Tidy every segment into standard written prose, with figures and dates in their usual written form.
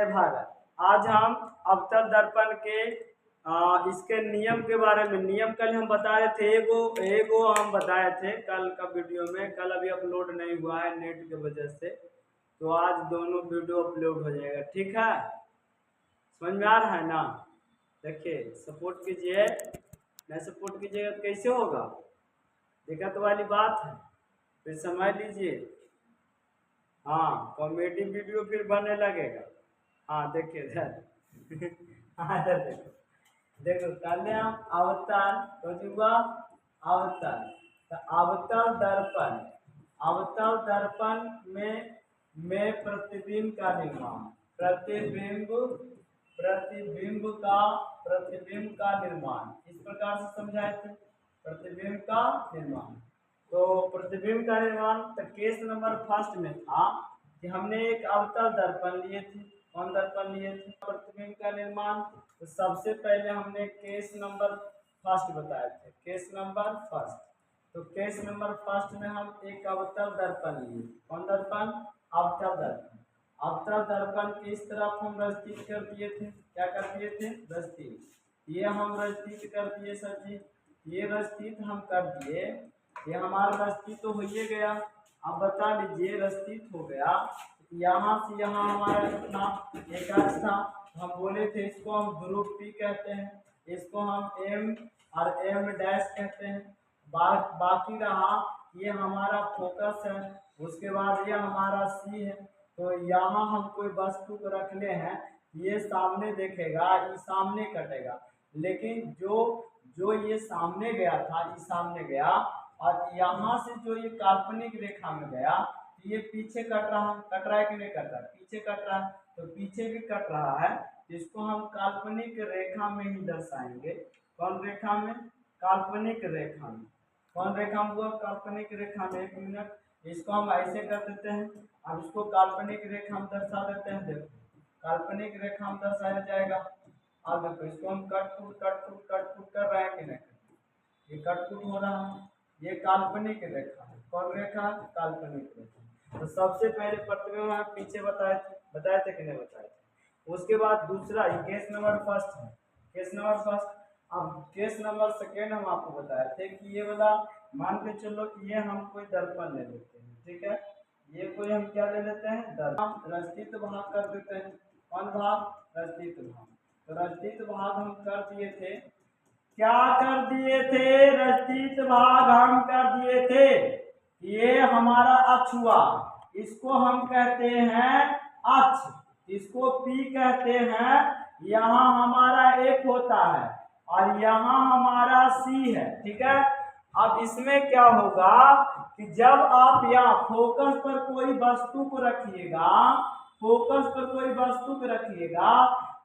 भारत। आज हम अवतल दर्पण के इसके नियम के बारे में नियम कल हम बता रहे थे। एगो हम बताए थे कल का वीडियो में। कल अभी अपलोड नहीं हुआ है नेट की वजह से, तो आज दोनों वीडियो अपलोड हो जाएगा। ठीक है, समझ में आ रहा है ना? देखिए, सपोर्ट कीजिए, नहीं सपोर्ट कीजिएगा तो कैसे होगा? दिक्कत वाली बात है, फिर समझ लीजिए। हाँ, कॉमेडी वीडियो फिर बनने लगेगा। हाँ देखिए इधर हाँ इधर देखो, देखो पहले हम अवतल हुआ अवतल, तो अवतल दर्पण, अवतल दर्पण में प्रतिबिंब का निर्माण, प्रतिबिंब का निर्माण इस प्रकार से समझाए थे। प्रतिबिंब का निर्माण, तो प्रतिबिंब का निर्माण तो केस नंबर फर्स्ट में था कि हमने एक अवतल दर्पण लिए थे। कौन दर्पण लिए थे? प्रतिबिंब का निर्माण। तो सबसे पहले हमने केस नंबर फर्स्ट बताए थे, केस नंबर फर्स्ट। तो केस नंबर फर्स्ट में हम एक अवतल दर्पण लिए। कौन दर्पण? अवतल दर्पण। अवतल दर्पण की इस तरफ हम रस्तीत कर दिए थे। क्या कर दिए थे? रस्तीत। ये हम रस्तीत कर दिए सर जी, ये रस्तीत हम कर दिए। ये हमारा रस्तीत तो हो ही गया। अब बता लीजिए, रस्तीत हो गया, यहाँ से यहाँ हमारा कितना एक अक्ष था। हम बोले थे इसको हम ध्रुव P कहते हैं, इसको हम M और M डैश कहते हैं। बाकी रहा ये हमारा फोकस है, उसके बाद ये हमारा C है। तो यहाँ हम कोई वस्तु को रख ले हैं, ये सामने देखेगा, ये सामने कटेगा। लेकिन जो ये सामने गया था, ये सामने गया, और यहाँ से जो ये काल्पनिक रेखा में गया, ये पीछे कट रहा है कि नहीं कट रहा है? पीछे कट रहा है, तो पीछे भी कट रहा है। इसको हम काल्पनिक रेखा में ही दर्शाएंगे। कौन रेखा में? काल्पनिक रेखा में। कौन रेखा में हुआ? काल्पनिक रेखा में। एक मिनट, इसको हम ऐसे कर देते हैं। अब इसको काल्पनिक रेखा में दर्शा देते हैं। देखो, काल्पनिक रेखा में दर्शाया जाएगा। अब देखो, इसको हम कट फुट कर रहे हैं कि नहीं? ये कट फुट हो रहा है, ये काल्पनिक रेखा है। कौन रेखा? काल्पनिक रेखा। तो सबसे पहले प्रतिबिंब हम पीछे बताए थे कि नहीं बताए थे? उसके बाद दूसरा, ये केस नंबर फर्स्ट है, केस नंबर फर्स्ट। अब केस नंबर सेकेंड हम आपको बताए थे कि ये वाला, मान के चलो कि ये हम कोई दर्पण ले लेते हैं। ठीक है, ये कोई हम क्या ले लेते हैं? दर्पण। रस्तीत भाग कर देते हैं। कौन भाग? रस्तीत भाग। तो रस्तीत भाग हम कर दिए थे। क्या कर दिए थे? रस्तीत भाग हम कर दिए थे। ये हमारा अक्ष हुआ, इसको हम कहते हैं अक्ष, इसको P कहते हैं। यहाँ हमारा एक होता है और यहाँ हमारा C है। ठीक है, अब इसमें क्या होगा कि जब आप यहाँ फोकस पर कोई वस्तु को रखिएगा, फोकस पर कोई वस्तु को रखिएगा,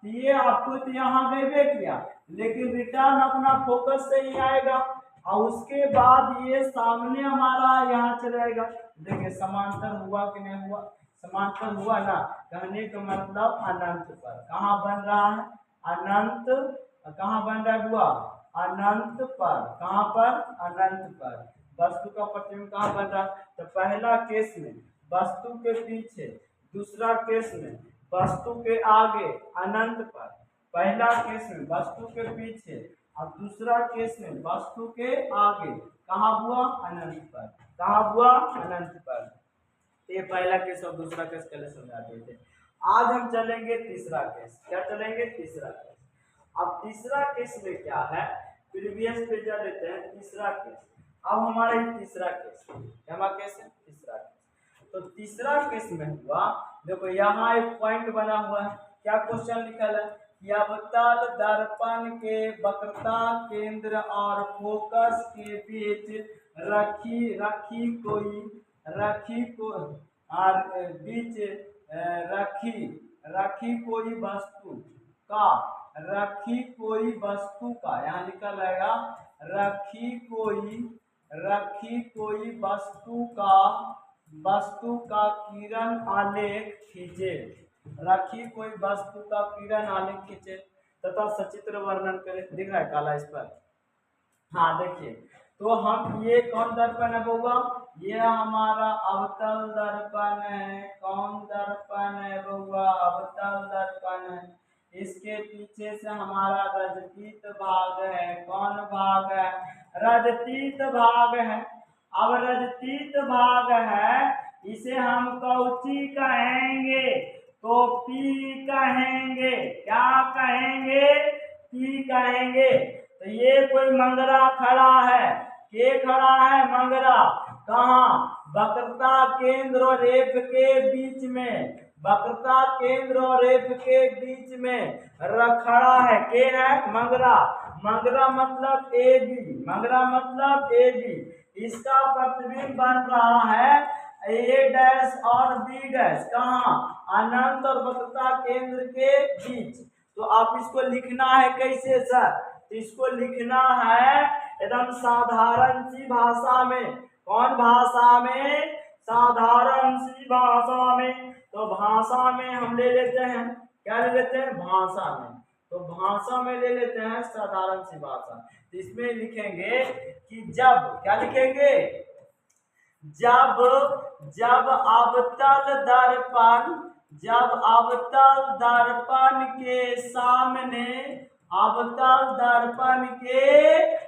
ये आपको तो यहाँ गए किया, लेकिन रिटर्न अपना फोकस से ही आएगा, और उसके बाद ये सामने हमारा यहाँ चलेगा। देखिए समांतर हुआ कि नहीं हुआ? समांतर हुआ ना, कहने का मतलब अनंत पर। कहाँ बन रहा है? अनंत। कहाँ बन रहा है हुआ? अनंत पर। कहाँ पर? अनंत पर। वस्तु का प्रतिबिंब कहाँ बन रहा है? तो पहला केस में वस्तु के पीछे, दूसरा केस में वस्तु के आगे अनंत पर। पहला केस में वस्तु के पीछे और दूसरा केस में वस्तु के आगे। कहाँ हुआ? अनंत पर। कहाँ हुआ? अनंत पर। ये पहला केस और दूसरा केस पहले समझा दिए थे। आज हम चलेंगे तीसरा केस। क्या चलेंगे? तीसरा केस। अब तीसरा केस में क्या है? प्रीवियस पे जा लेते हैं तीसरा केस। अब हमारा ये तीसरा केस, क्या केस है? तीसरा केस। तो तीसरा केस में हुआ, देखो यहाँ एक पॉइंट बना हुआ है। क्या क्वेश्चन लिखल है? अवतल दर्पण के वक्रता केंद्र और फोकस के बीच रखी कोई वस्तु का, यहाँ लिखा रहेगा रखी कोई वस्तु का किरण आलेख खींचे। रखी कोई वस्तु का किरण आलेख खींचे तथा सचित्र वर्णन करे। दिख रहा है काला इस पर? हाँ देखिए, तो हम ये कौन दर्पण है बउआ? ये हमारा अवतल दर्पण है। कौन दर्पण है बउआ? अवतल दर्पण है। इसके पीछे से हमारा रजतीत भाग है। कौन भाग है? रजतीत भाग है। अब रजतीत भाग है, इसे हम कौची कहेंगे? तो पी कहेंगे। क्या कहेंगे? पी कहेंगे। तो ये कोई मंगरा खड़ा है। के खड़ा है? मंगरा। कहाँ? वक्रता केंद्र और रेफ के बीच में। वक्रता केंद्र और रेफ के बीच में खड़ा है। के है? मंगरा। मंगरा मतलब ए बी। मंगरा मतलब ए बी। इसका प्रतिबिंब बन रहा है ए डैश और बी डैश। कहाँ? अनंत और वक्रता केंद्र के बीच। तो आप इसको लिखना है कैसे सर? तो इसको लिखना है एकदम साधारण सी भाषा में। कौन भाषा में? साधारण सी भाषा में। तो भाषा में हम ले लेते हैं, क्या ले लेते हैं? भाषा में। तो भाषा में ले लेते हैं साधारण सी भाषा। तो इसमें लिखेंगे कि जब, क्या लिखेंगे? जब अवतल दर्पण, जब अवतल दर्पण के सामने, अवतल दर्पण के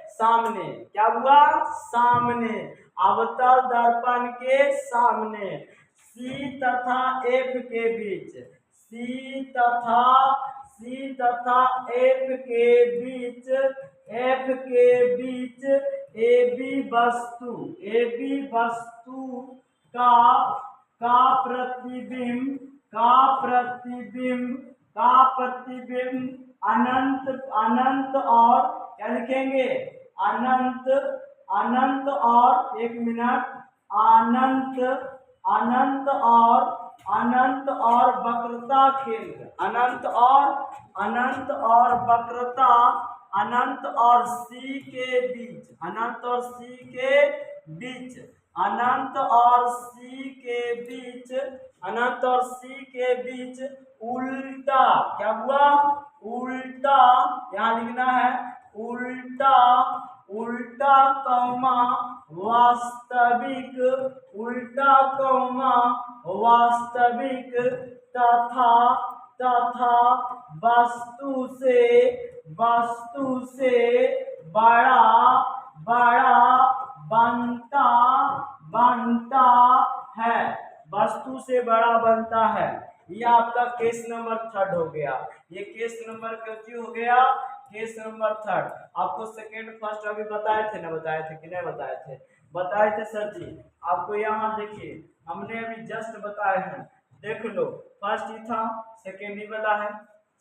सामने, क्या हुआ? सामने। अवतल दर्पण के सामने C तथा F के बीच, C तथा F के बीच, F के बीच AB वस्तु, AB वस्तु का प्रतिबिंब, अनंत और, क्या लिखेंगे? अनंत और, एक मिनट, अनंत और वक्रता केंद्र, अनंत और वक्रता, अनंत और C के बीच, अनंत और C के बीच, अनंत और C के बीच, अनंत और C के बीच उल्टा, क्या हुआ? उल्टा, यहाँ लिखना है उल्टा कौमा वास्तविक, उल्टा कौमा वास्तविक तथा वस्तु से बड़ा बनता है। वस्तु से बड़ा बनता है। ये आपका केस नंबर 3 हो गया। ये केस नंबर क्यों हो गया? Case number 3। आपको सेकेंड फर्स्ट अभी बताए थे ना? बताए थे कि नहीं बताए थे? बताए थे सर जी। आपको यहाँ देखिए, हमने अभी जस्ट बताए हैं, देख लो। फर्स्ट ही था, सेकेंड ही वाला है,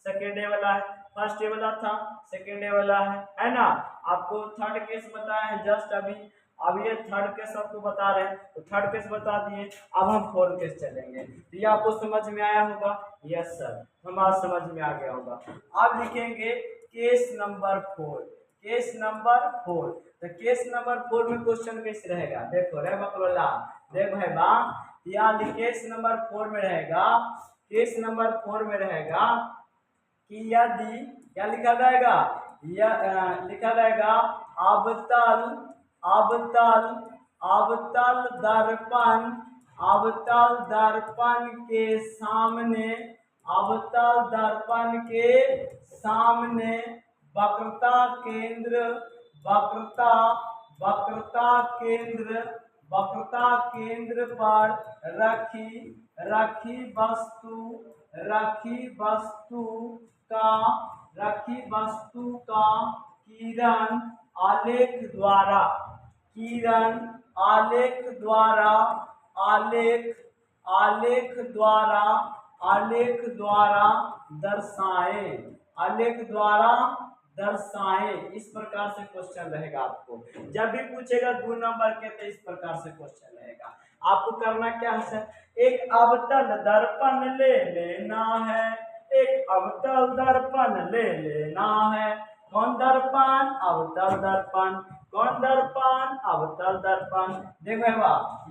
सेकेंड ए वाला है, फर्स्ट ए वाला था, सेकेंड ए वाला है ना? आपको थर्ड केस बताया है जस्ट अभी। अब ये थर्ड केस आपको बता रहे हैं, तो थर्ड केस बता दिए। अब हम फोर्थ केस चलेंगे। तो ये आपको समझ में आया होगा? यस सर, हमारा समझ में आ गया होगा। अब लिखेंगे केस नंबर 4। Case number 4। तो केस नंबर 4 में क्वेश्चन कैसे रहेगा? देखो रे बकलोला, देख भाई बा, यहाँ केस नंबर 4 में रहेगा, केस नंबर 4 में रहेगा कि यदि, क्या लिखा जाएगा? लिखा जाएगा अवतल दर्पण के सामने, अवतल दर्पण के सामने वक्रता केंद्र, वक्रता केंद्र पर रखी वस्तु का किरण आलेख द्वारा दर्शाएं। इस प्रकार से क्वेश्चन रहेगा। आपको जब भी पूछेगा 2 नंबर के, तो इस प्रकार से क्वेश्चन रहेगा। आपको करना क्या है सर? एक अवतल दर्पण ले लेना है, एक अवतल दर्पण ले लेना है। कौन दर्पण? अवतल दर्पण। कौन दर्पण? अवतल दर्पण। देखो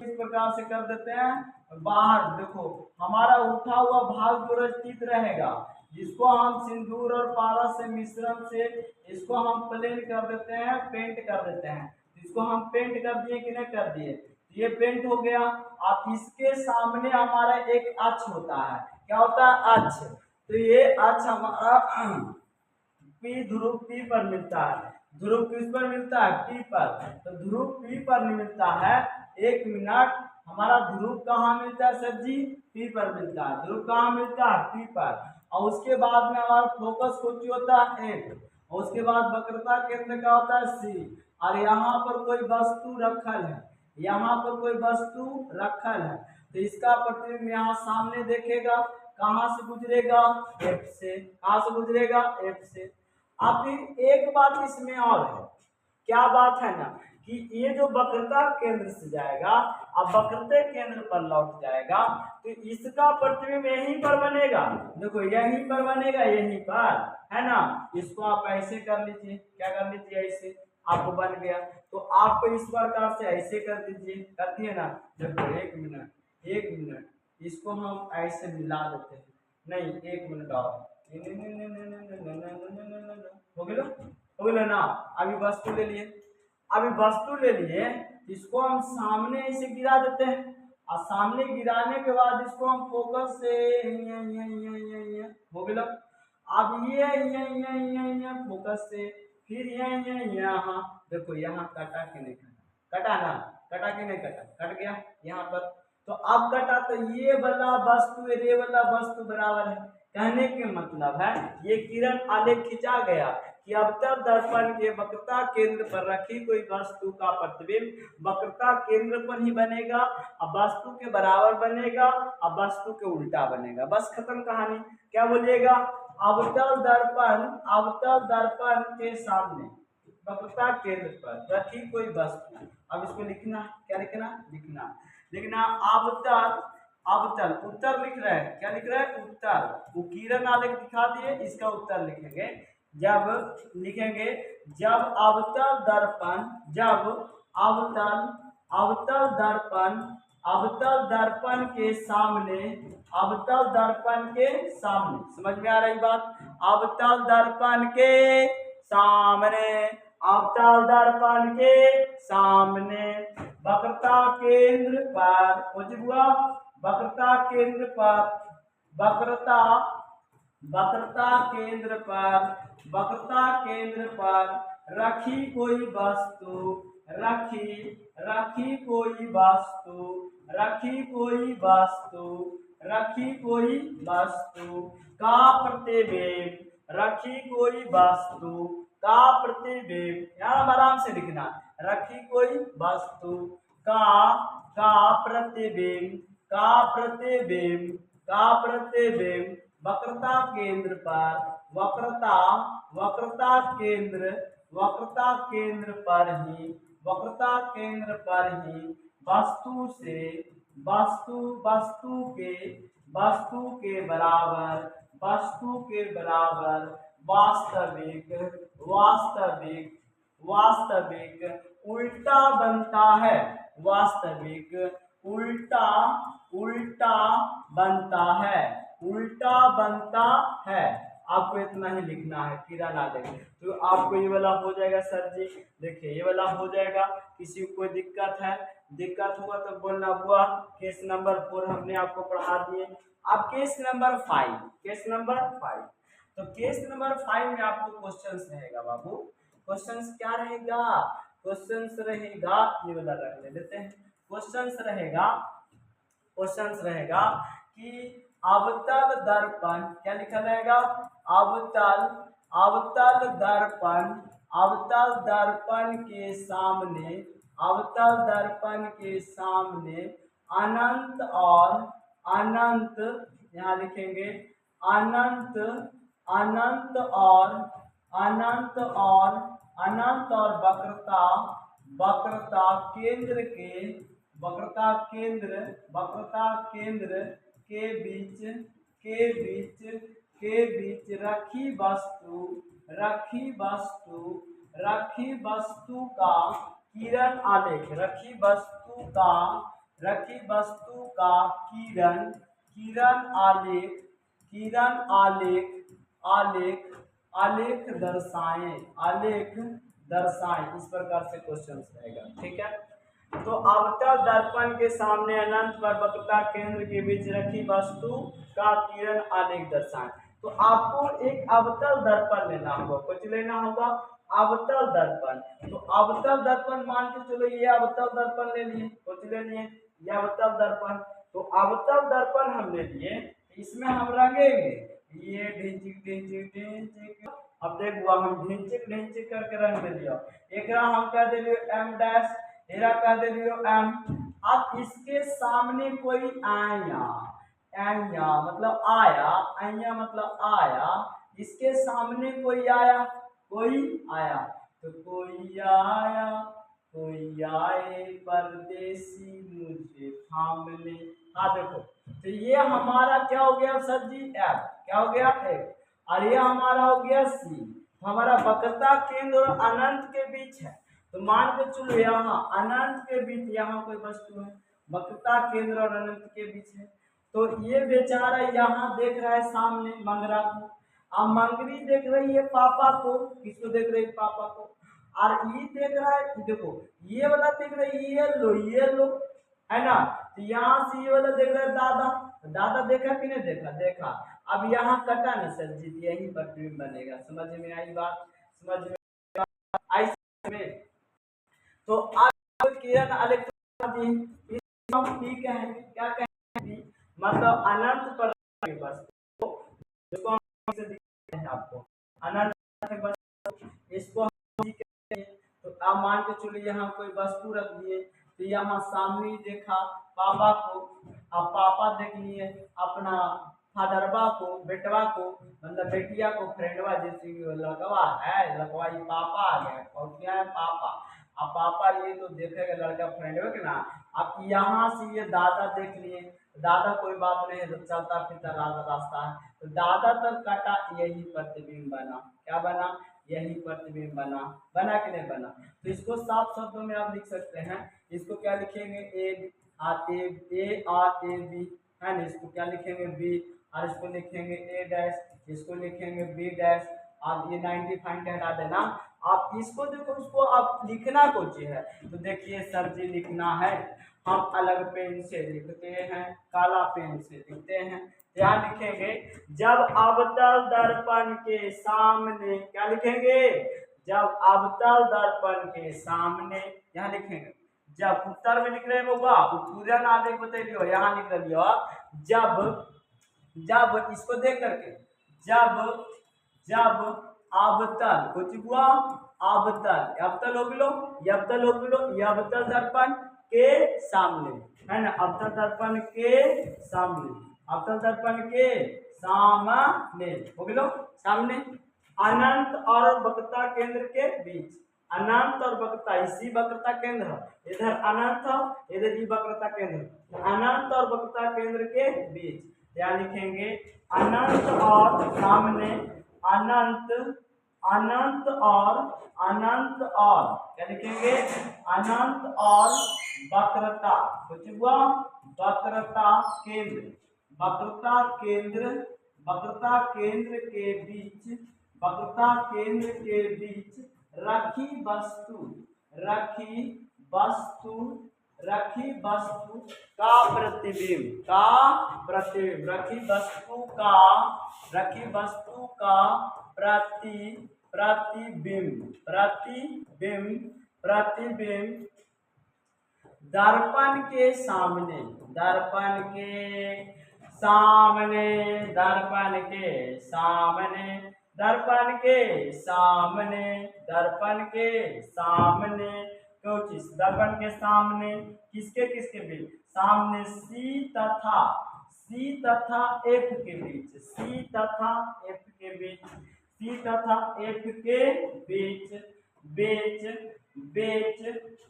इस प्रकार से कर देते हैं। बाहर देखो, हमारा उठा हुआ भाग जो रचित रहेगा, जिसको हम सिंदूर और पारस से मिश्रण से इसको हम प्लेन कर देते हैं, पेंट कर देते हैं। इसको हम पेंट कर दिए कि नहीं कर दिए? ये पेंट हो गया। अब इसके सामने हमारा एक अक्ष होता है, क्या होता है, अक्ष। तो ये अक्ष हमारा पी, ध्रुव पी पर मिलता है। ध्रुव किस पर मिलता है, पी पर। तो ध्रुव पी पर मिलता है। 1 मिनट, हमारा ध्रुव कहाँ मिलता है सर जी, पी पर मिलता है। ध्रुव कहाँ मिलता है, पी पर। और उसके बाद में हमारा फोकस कोटि होता है 1, और उसके बाद वक्रता केंद्र का होता है C। और यहाँ पर कोई वस्तु रखल है, यहाँ पर कोई वस्तु रखल है, तो इसका प्रतिबिंब यहाँ सामने देखेगा, कहाँ से गुजरेगा, F से। कहाँ से गुजरेगा, F से। अब फिर एक बात इसमें और है, क्या बात है ना, कि ये जो वक्रता केंद्र से जाएगा, अब वक्रता केंद्र पर लौट जाएगा, तो इसका प्रतिबिंब यहीं पर बनेगा। देखो यहीं पर बनेगा, यहीं पर, है ना। इसको आप ऐसे कर लीजिए, क्या कर लीजिए, ऐसे आपको बन गया। तो आपको इस प्रकार से ऐसे कर दीजिए, कर दिए ना। देखो 1 मिनट, 1 मिनट, इसको हम ऐसे मिला देते हैं। नहीं, 1 मिनट और, हो गया, हो गया ना। अभी वस्तु ले लिए, अभी वस्तु ले लिए, इसको हम सामने ऐसे गिरा देते हैं, और सामने गिराने के बाद इसको हम फोकस से हो गया। अब ये फोकस से, फिर यहाँ देखो, यहाँ कटा कि नहीं कटा, कटा ना, कटा कि नहीं कटा, कट गया यहाँ पर। तो अब कटा, तो ये वाला वस्तु ये वाला वस्तु बराबर है। कहने के मतलब है, ये किरण आलेख खिंचा गया कि अवतल दर्पण के वक्रता केंद्र पर रखी कोई वस्तु का प्रतिबिंब वक्रता केंद्र पर ही बनेगा, अब वस्तु के बराबर बनेगा, अब वस्तु के उल्टा बनेगा। बस खत्म कहानी। क्या बोलिएगा, अवतल दर्पण के सामने वक्रता केंद्र पर रखी कोई वस्तु। अब इसको लिखना, क्या लिखना, लिखना अवतल, अवतल, उत्तर लिख रहे हैं, क्या लिख रहे हैं, उत्तर। वो किरण आलेख दिखा दिए, इसका उत्तर लिखेंगे। जब लिखेंगे, जब अवतल दर्पण, जब अवतल अवतल दर्पण अवतल दर्पण के सामने, अवतल दर्पण के सामने, समझ में आ रही बात, अवतल दर्पण के सामने, अवतल दर्पण के सामने वक्रता केंद्र पर, हुआ वक्रता केंद्र पर, वक्रता वक्रता केंद्र पर, वक्रता केंद्र पर रखी कोई वस्तु, रखी कोई वस्तु, रखी कोई वस्तु, रखी कोई वस्तु का प्रतिबिंब, रखी कोई वस्तु का प्रतिबिंब, यहाँ आराम से लिखना, रखी कोई वस्तु का प्रतिबिंब, का प्रतिबिंब, का प्रतिबिंब वक्रता केंद्र पर, वक्रता केंद्र, वक्रता केंद्र पर ही, वक्रता केंद्र पर ही वस्तु से, वस्तु के बराबर, वस्तु के बराबर वास्तविक, वास्तविक, वास्तविक उल्टा बनता है, वास्तविक उल्टा, उल्टा बनता है, उल्टा बनता है। आपको इतना ही लिखना है, किरण आलेख। तो आपको ये वाला हो जाएगा सर जी। देखिए ये वाला हो जाएगा। किसी को कोई दिक्कत है, दिक्कत हुआ तो बोलना बुआ। केस नंबर 4 हमने आपको पढ़ा दिए। अब केस नंबर 5, केस नंबर 5। तो केस नंबर 5 में आपको क्वेश्चंस रहेगा बाबू। क्वेश्चंस क्या रहेगा, क्वेश्चंस रहेगा, ये वाला रख लेते हैं। क्वेश्चंस रहेगा, क्वेश्चंस रहेगा कि अवतल दर्पण, क्या लिखा रहेगा, अवतल, अवतल दर्पण, अवतल दर्पण के सामने, अवतल दर्पण के सामने अनंत और अनंत, यहाँ लिखेंगे अनंत, अनंत और अनंत और अनंत और वक्रता, वक्रता केंद्र के, वक्रता केंद्र, वक्रता केंद्र के बीच, के बीच, के बीच रखी वस्तु, रखी वस्तु, रखी वस्तु का किरण आलेख, रखी वस्तु का, रखी वस्तु का किरण, किरण आलेख, किरण आलेख, आलेख, आलेख दर्शाएं, आलेख दर्शाएं। इस प्रकार से क्वेश्चन रहेगा, ठीक है। तो अवतल दर्पण के सामने अनंत पर वक्रता केंद्र के बीच रखी वस्तु का किरण आलेख दर्शाएं। तो आपको एक अवतल दर्पण लेना होगा, कुछ लेना होगा अवतल दर्पण। तो अवतल दर्पण मान के चलो ये अवतल दर्पण ले लिए, कुछ ले लिए ये अवतल दर्पण। तो अवतल दर्पण हम ले लिए, इसमें हम रंगेंगे ये ढिंचिक ढिंचिक ढिंचिक। अब देखो हम ढिंचिक ढिंचिक करके रंग दे लियो। एकरा हम कह दे लियो एम डैश, एरा कह दे लियो एम। अब इसके सामने कोई आया, आया मतलब आया, आया मतलब आया, इसके सामने कोई आया, कोई आया। तो कोई आया, कोई आए परदेसी मुझे थाम ले। हाँ देखो, तो ये हमारा क्या हो गया सर जी एफ, क्या हो गया एफ, और ये हमारा हो गया सी। हमारा वक्रता केंद्र और अनंत के बीच है। तो मान के चलो यहाँ अनंत के बीच यहाँ कोई वस्तु है, वक्रता केंद्र और अनंत के बीच है। तो ये बेचारा यहाँ देख रहा है सामने मंगरा को, अब मंगरी देख रही है पापा को, किसको देख रही है पापा को, और ये देख रहा है देखो ये वाला देख रहा है ये लो है ना। तो यहाँ से ये वाला देख रहा है दादा, दादा देखा कि नहीं देखा, देखा। अब यहाँ कटा नहीं सर जी, यही प्रतिबिंब बनेगा। समझ में आई बात, समझ में आई में। तो अब किरण आलेख हम पी कहेंगे, क्या कहेंगे मतलब अनंत पर बस इसको हम दिखते हैं आपको अनंत बस इसको तो आप मान के चलिए यहाँ कोई वस्तु रख दिए। तो यहाँ सामने देखा पापा को, अब पापा देख लिए अपना फादरबा को, बेटवा को मतलब बेटिया को, फ्रेंडवा जैसे लगवा है, लगवा ये पापा आ गया और क्या है पापा। अब पापा ये तो देखेगा लड़का फ्रेंडवा के ना। अब यहाँ से ये दादा देख लिए, दादा कोई बात नहीं है, तो चलता फिरता रास्ता है। तो दादा तक काटा, यही प्रतिबिंब बना, क्या बना, यही प्रतिबिंब बना, बना कि नहीं बना। तो इसको साफ शब्दों में आप लिख सकते हैं, इसको क्या लिखेंगे ए आर ए बी है ना, इसको क्या लिखेंगे बी, और इसको लिखेंगे ए डैश, इसको लिखेंगे बी डैश। आप ये 95 हटा देना। आप इसको देखो, इसको आप लिखना कुछ है। तो देखिए सर जी लिखना है, हम अलग पेन से लिखते हैं, काला पेन से लिखते हैं। यहाँ लिखेंगे जब अवतल दर्पण के सामने, क्या लिखेंगे, जब अवतल दर्पण के सामने, यहाँ लिखेंगे जब उत्तर में लिख रहे होगा पूरा ना देख बताइए, यहाँ लिख लियो जब, जब इसको देख करके जब, जब अवतल कुछ हुआ अवतल, अवतल हो गिलो, अवतल हो गिलो, अवतल दर्पण के सामने है ना, अवतल दर्पण के सामने, अवतल दर्पण के सामने हो गिलो, सामने अनंत और वक्रता केंद्र के बीच, अनंत और वक्रता, इसी वक्रता केंद्र इधर अनंत इधर ही वक्रता केंद्र, अनंत और वक्रता केंद्र के बीच। क्या लिखेंगे अनंत और सामने, अनंत, अनंत और, अनंत और क्या लिखेंगे अनंत और वक्रता, कुछ हुआ वक्रता केंद्र, वक्रता केंद्र, वक्रता केंद्र के बीच, वक्रता केंद्र के बीच रखी वस्तु, रखी वस्तु, रखी वस्तु का प्रतिबिंब, का प्रतिबिंब, रखी वस्तु का, रखी वस्तु का प्रतिबिंब, प्रतिबिंब, प्रतिबिंब दर्पण के सामने, दर्पण के सामने, दर्पण के सामने, दर्पण के सामने, दर्पण के सामने, क्यों चीज दर्पण के सामने, किसके किसके बीच, सामने सी तथा, सी तथा एफ के बीच, सी तथा एफ के बीच, सी तथा एफ के बीच, बीच, बीच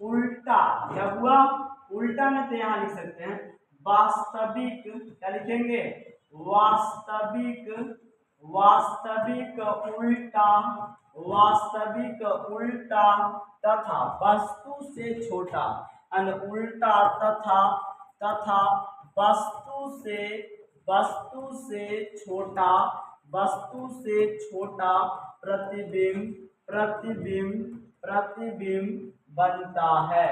उल्टा, क्या हुआ उल्टा में, तो यहाँ लिख सकते हैं वास्तविक, क्या लिखेंगे वास्तविक, वास्तविक उल्टा, वास्तविक उल्टा तथा वस्तु से छोटा, उल्टा तथा, तथा वस्तु से, वस्तु से छोटा, वस्तु से छोटा प्रतिबिंब, प्रतिबिंब, प्रतिबिंब बनता है,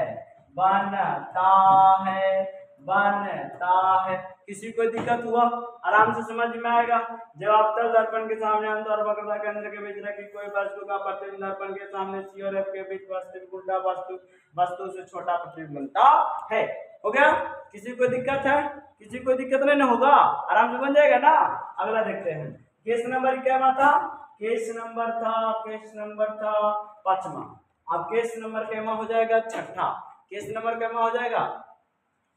बनता है, बनता है। किसी को दिक्कत हुआ आराम से समझ में आएगा। जब अवतल दर्पण के सामने अंत और वक्रता केंद्र के बीच रखी कोई वस्तु का प्रतिबिंब दर्पण के सामने सी और एफ के बीच वास्तविक उल्टा वस्तु से छोटा प्रतिबिंब बनता है। हो गया? किसी को दिक्कत है? किसी को दिक्कत नहीं होगा, आराम से बन जाएगा ना। अगला देखते हैं। केस नंबर क्या था? केस नंबर था 5वां। अब केस नंबर क्या हो जाएगा? 6ठा। केस नंबर क्या हो जाएगा?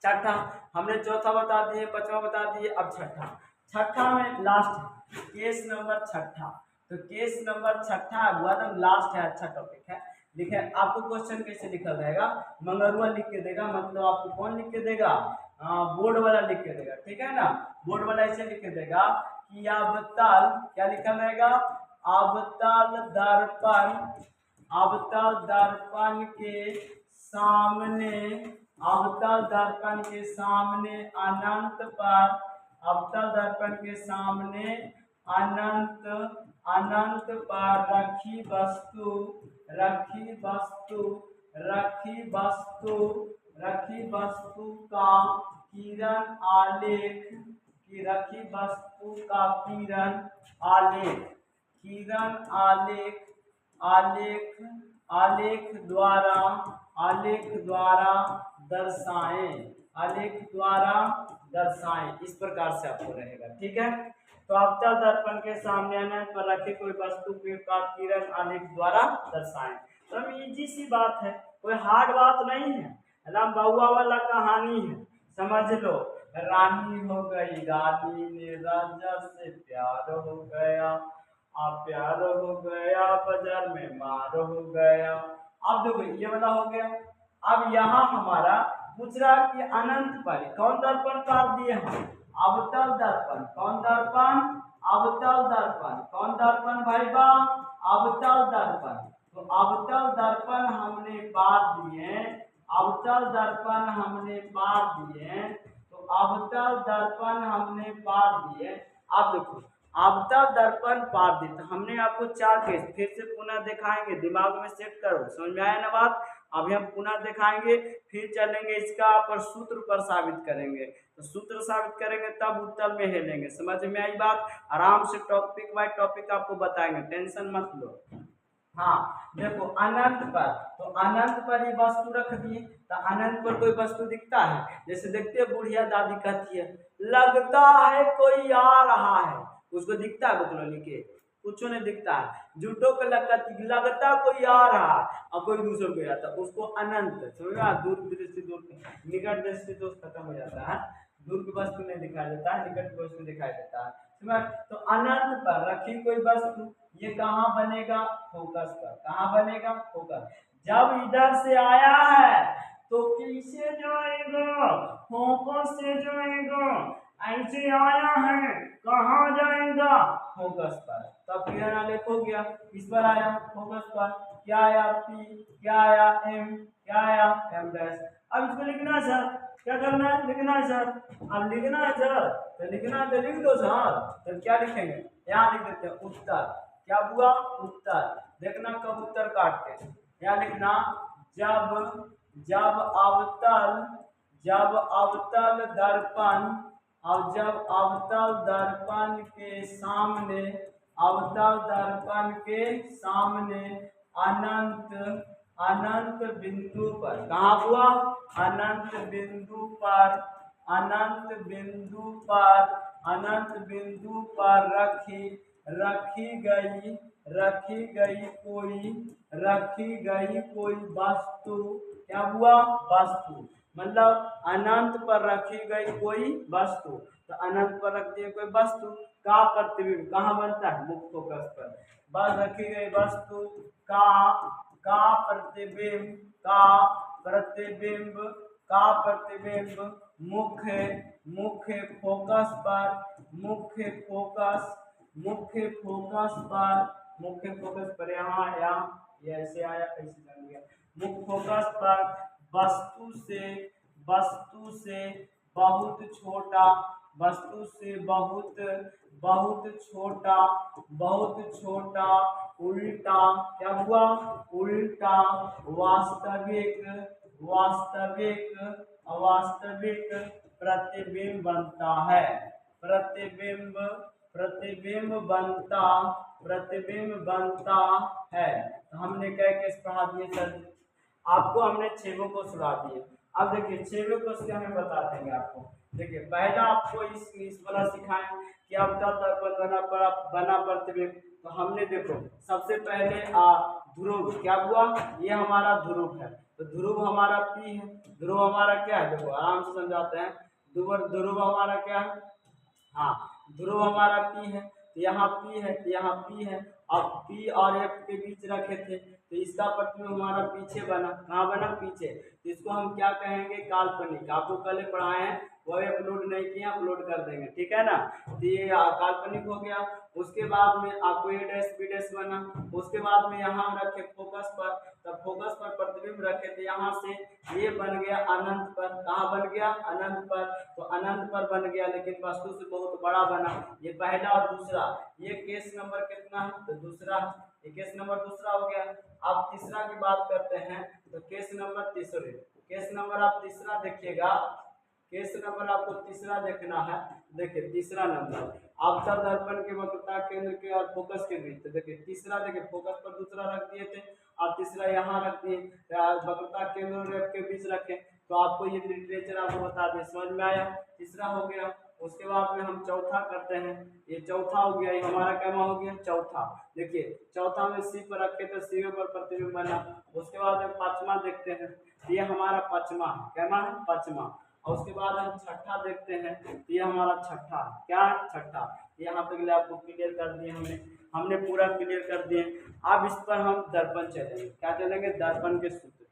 6ठा। हमने चौथा बता दिए, 5वां बता दिए, अब 6ठा। 6ठा में लास्ट केस नंबर 6ठा। तो केस नंबर 6ठा एकदम लास्ट है, अच्छा टॉपिक है। लिखे आपको क्वेश्चन कैसे लिखा जाएगा? मंगरुआ लिख के देगा, मतलब आपको कौन लिख के देगा? बोर्ड वाला लिख के देगा, ठीक है ना। बोर्ड वाला ऐसे लिख के देगा कि अवतल क्या लिखा रहेगा? अवतल दर्पण, अवतल दर्पण के सामने, अवतल दर्पण के सामने अनंत पर, अवतल दर्पण के सामने अनंत, अनंत पर रखी वस्तु, रखी वस्तु, रखी वस्तु, रखी वस्तु का किरण आलेख, की रखी वस्तु का किरण आलेख, किरण आलेख, आलेख, आलेख द्वारा, आलेख द्वारा दर्शाएं, आलेख द्वारा दर्शाएं। इस प्रकार से आपको रहेगा, ठीक है। तो अवतल दर्पण के सामने अनंत पर रखी कोई वस्तु का किरण आलेख द्वारा दर्शाएं। तो हम इजी सी बात है, कोई हार्ड बात नहीं है, राम बउआ वाला कहानी है, समझ लो। रानी हो गई रानी ने राजा से प्यार हो गया, आप प्यार हो गया बाजार में मार हो गया। अब देखो ये वाला हो गया। अब यहाँ हमारा पूछ रहा कि अनंत पर कौन दर्पण काट दिए हम? अवतल दर्पण। कौन दर्पण? अवतल दर्पण। कौन दर्पण भाई बा? अवतल दर्पण। तो अवतल दर्पण हमने पार दिए, अवतल दर्पण हमने पार दिए, तो अवतल दर्पण हमने पार दिए। अब देखो अवतल दर्पण पार दी, तो हमने आपको 4 केस फिर से पुनः दिखाएंगे, दिमाग में सेट करो, समझ में आया ना बात। अभी हम पुनः दिखाएंगे, फिर चलेंगे इसका पर सूत्र पर साबित करेंगे, तो सूत्र साबित करेंगे तब उत्तल में हेलेंगे। समझ में आई बात? आराम से टॉपिक बाय टॉपिक आपको बताएंगे, टेंशन मत लो। हाँ देखो अनंत पर, तो अनंत पर ये वस्तु रख दिए, तो अनंत पर कोई वस्तु दिखता है, जैसे देखते हैं बुढ़िया दादी कहती है लगता है कोई आ रहा है, उसको दिखता है बोतलो लिखे? कुछ नहीं दिखता है, झूठों को लगता कोई आ रहा और कोई दूसरे को आता, उसको अनंत समझा। दूर दृष्टि, दूर निकट दृष्टि तो खत्म हो जाता है, दूर की वस्तु नहीं दिखाई देता है, निकट की वस्तु दिखाई देता है, समझ। तो अनंत पर रखी कोई वस्तु, ये कहाँ बनेगा? फोकस पर। कहाँ बनेगा? फोकस। जब इधर से आया है तो किसे जाएगा? फोकस से जाएगा। ऐसे आया है कहाँ जाएगा? फोकस पर। तब किरण आलेख हो गया, इस पर आया फोकस पर, क्या आया? पी, क्या आया? एम, क्या आया? M dash. अब इसको लिखना है सर, क्या करना है? लिखना है सर। अब लिखना है सर, तो लिखना है तो लिख दो सर। तो क्या लिखेंगे? यहाँ लिख देते हैं उत्तर। क्या हुआ? उत्तर। देखना कब उत्तर काट के, यहाँ लिखना जब, जब अवतल, जब अवतल दर्पण, और जब अवतल दर्पण के सामने, अवतल दर्पण के सामने अनंत, अनंत बिंदु पर, कहाँ हुआ? अनंत बिंदु पर, अनंत बिंदु पर, अनंत बिंदु पर रखी, रखी गई, रखी गई कोई, रखी गई कोई वस्तु, क्या हुआ? वस्तु, मतलब अनंत पर रखी गई कोई वस्तु, तो अनंत पर रखती है कोई वस्तु का प्रतिबिंब कहाँ बनता है? मुख्य फोकस पर। बस रखी गई वस्तु का प्रतिबिंब, का प्रतिबिंब, का प्रतिबिंब मुख्य, मुख्य फोकस पर, मुख्य फोकस, मुख्य फोकस पर, मुख्य फोकस पर, यहाँ ऐसे आया, ऐसे बन गया, मुख्य फोकस पर वस्तु से, वस्तु से बहुत छोटा, वस्तु से बहुत, बहुत छोटा, बहुत छोटा उल्टा, क्या हुआ? उल्टा वास्तविक, वास्तविक अवास्तविक प्रतिबिंब बनता है। प्रतिबिंब प्रतिबिंब बनता प्रतिबिंब बनता है। तो हमने क्या केस पढ़ा दिए सर, आपको हमने 6 को सुना दिए। अब देखिए 6 क्वेश्चन हमें बता देंगे आपको। देखिए पहला आपको इस वाला सिखाएं कि अवतल दर्पण बना प्रतिबिंब। तो हमने देखो सबसे पहले ध्रुव क्या हुआ, ये हमारा ध्रुव है। तो ध्रुव हमारा P है। ध्रुव हमारा क्या है, देखो आराम से समझाते हैं। ध्रुव हमारा क्या है, हाँ ध्रुव हमारा P है। तो यहाँ P है, तो यहाँ P है। अब P और F के बीच रखे थे, तो इसका प्रतिबिंब हमारा पीछे बना। कहाँ बना, पीछे। तो इसको हम क्या कहेंगे, काल्पनिक। आपको कल पढ़ाए हैं, वही अपलोड नहीं किया, अपलोड कर देंगे, ठीक है ना। तो ये काल्पनिक हो गया। उसके बाद में आपको ए डैश बी डैश बना। उसके बाद में यहाँ रखे फोकस पर, तब फोकस पर प्रतिबिंब रखे थे। यहाँ से ये बन गया अनंत पर। कहाँ बन गया, अनंत पर। तो अनंत पर बन गया, लेकिन वस्तु से बहुत बड़ा बना। ये पहला और दूसरा, ये केस नंबर कितना है, तो दूसरा। ये केस नंबर दूसरा हो गया। अब तीसरा की बात करते हैं, तो केस नंबर तीसरे। केस नंबर आप तीसरा देखिएगा, केस नंबर आपको तीसरा देखना है। देखिए तीसरा नंबर अवतल दर्पण के वक्रता केंद्र के और फोकस के बीच। तो देखिए तीसरा, देखिए फोकस पर दूसरा रख दिए थे, और तीसरा यहाँ रख दिए, वक्रता केंद्र और रेफ के बीच रखे। तो आपको ये लिटरेचर आपको बता दें, समझ में आया। तीसरा हो गया। उसके बाद में हम चौथा करते हैं। ये चौथा हो गया, ये हमारा कैमा हो गया चौथा। देखिए चौथा में सी पर रखे तो सी पर प्रतिबिंब बना। उसके बाद में पांचवा देखते हैं, ये हमारा पांचवा कैमा है, पांचवा। और उसके बाद हम छठा देखते हैं, तो ये हमारा छठा, क्या छठा। यहाँ तक के आपको क्लियर कर दिए हमने पूरा क्लियर कर दिए। अब इस पर हम दर्पण चलेंगे, क्या चलेंगे, दर्पण के सूत्र।